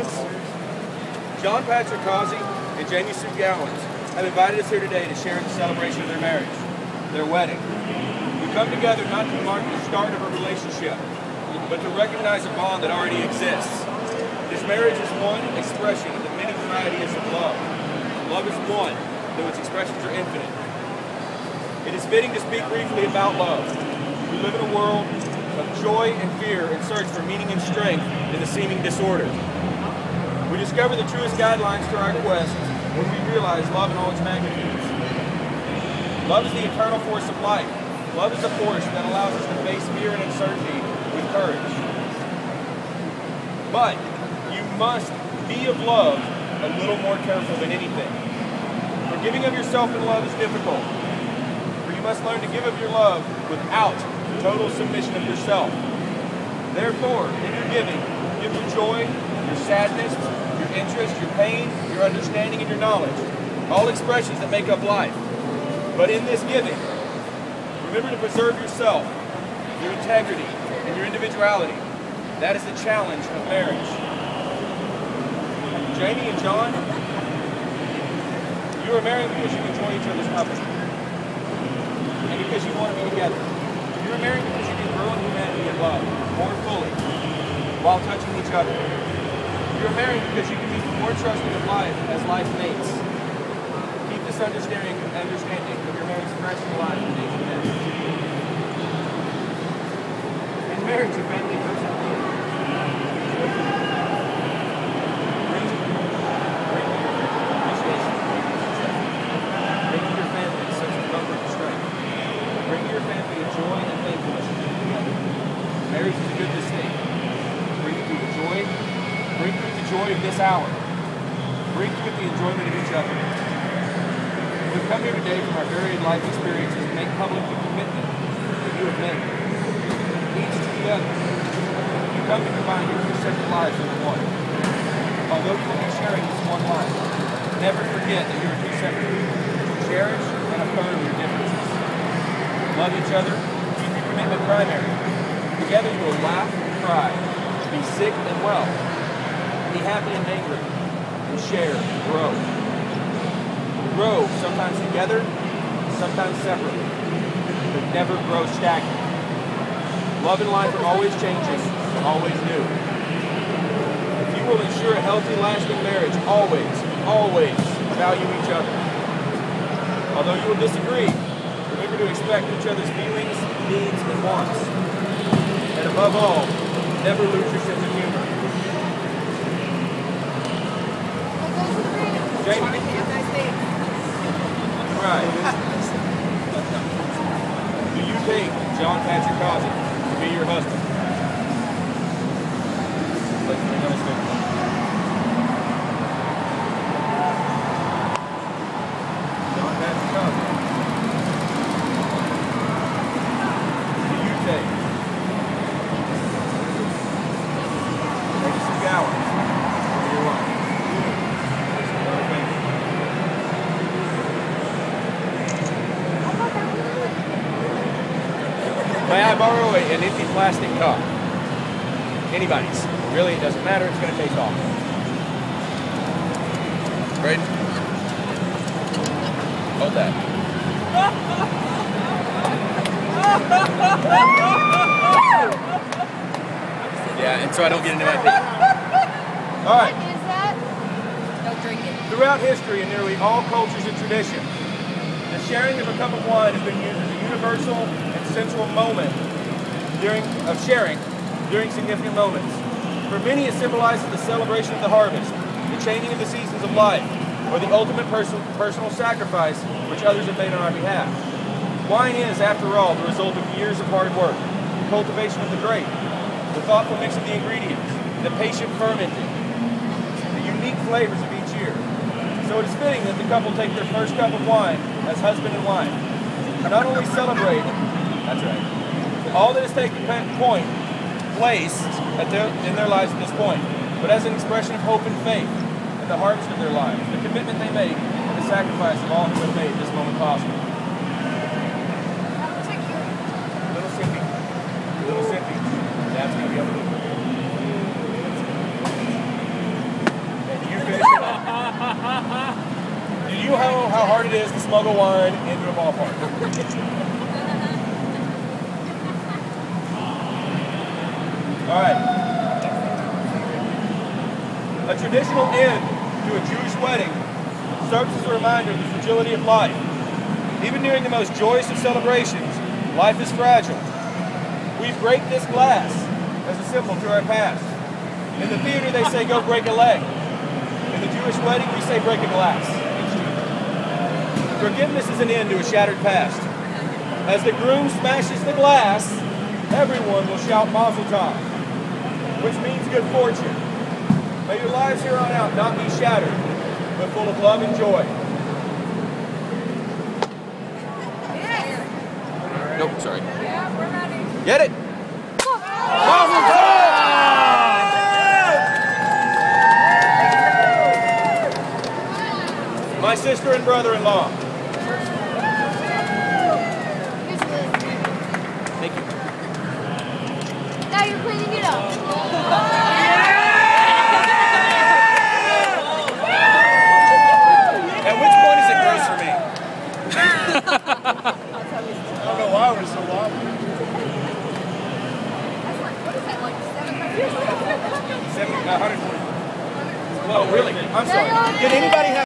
friends, John Patrick Causey and Jamie Sue Gowans have invited us here today to share in the celebration of their marriage, their wedding. We come together not to mark the start of a relationship, but to recognize a bond that already exists. This marriage is one expression of the many varieties of love. Love is one, though its expressions are infinite. It is fitting to speak briefly about love. We live in a world of joy and fear and search for meaning and strength in the seeming disorder. We discover the truest guidelines to our quest when we realize love in all its magnitudes. Love is the eternal force of life. Love is the force that allows us to face fear and uncertainty with courage. But you must be of love a little more careful than anything. For giving of yourself in love is difficult. For you must learn to give of your love without total submission of yourself. Therefore, in your giving, give your joy, your sadness, your interest, your pain, your understanding, and your knowledge, all expressions that make up life. But in this giving, remember to preserve yourself, your integrity, and your individuality. That is the challenge of marriage. Jamie and John, you are married because you enjoy each other's company, and because you want to be together. You are married because you can grow in humanity and love more fully while touching each other. You are married because you can be more trusting of life as life mates. Keep this understanding of your marriage fresh and alive in days ahead. In marriage, your family comes to the end. Marriage is a good mistake. Bring it through the joy. Bring through the joy of this hour. Bring through the enjoyment of each other. We've come here today from our varied life experiences to make public the commitment that you have made. Each to the other. You come to combine your two separate lives into one. Although you will be sharing this one life, never forget that you are two separate people. Cherish and affirm your differences. Love each other. Keep your commitment primary. Together you will laugh and cry, be sick and well, be happy and angry, and share and grow. Grow sometimes together, sometimes separately, but never grow stagnant. Love and life are always changing, always new. If you will ensure a healthy, lasting marriage, always value each other. Although you will disagree, remember to respect each other's feelings, needs, and wants. And above all, never lose your sense of humor. Jamie? Right. Do you take John Patrick Causey to be your husband? John Patrick Causey. Do you take May I borrow an empty plastic cup? Anybody's. Really, it doesn't matter. It's going to take off. Braden? Hold that. Yeah, and so I don't get into my feet. All right. What is that? Don't drink it. Throughout history and nearly all cultures and tradition, the sharing of a cup of wine has been used as a universal and central moment of sharing during significant moments. For many, it symbolizes the celebration of the harvest, the changing of the seasons of life, or the ultimate personal sacrifice which others have made on our behalf. Wine is, after all, the result of years of hard work, the cultivation of the grape, the thoughtful mix of the ingredients, the patient fermenting, the unique flavors of each year. So it is fitting that the couple take their first cup of wine as husband and wife. Not only celebrate, that's right, all that has taken place in their lives at this point, but as an expression of hope and faith in the harvest of their lives, the commitment they make, and the sacrifice of all who have made this moment possible. Little Sippy. Dad's going to be able to. hard it is to smuggle wine into a ballpark. All right. A traditional end to a Jewish wedding serves as a reminder of the fragility of life. Even during the most joyous of celebrations, life is fragile. We break this glass as a symbol to our past. In the theater, they say, go break a leg. In the Jewish wedding, we say, break a glass. Forgiveness is an end to a shattered past. As the groom smashes the glass, everyone will shout Mazel Tov, which means good fortune. May your lives here on out not be shattered, but full of love and joy. Nope, sorry. Yeah, we're ready. Get it? Mazel Tov! My sister and brother-in-law. Thank you. Now you're cleaning it up. And which one is it gross for me? I don't know why we're so long. That's like, what is that, like 700? 140. Well, really? I'm sorry. Did anybody have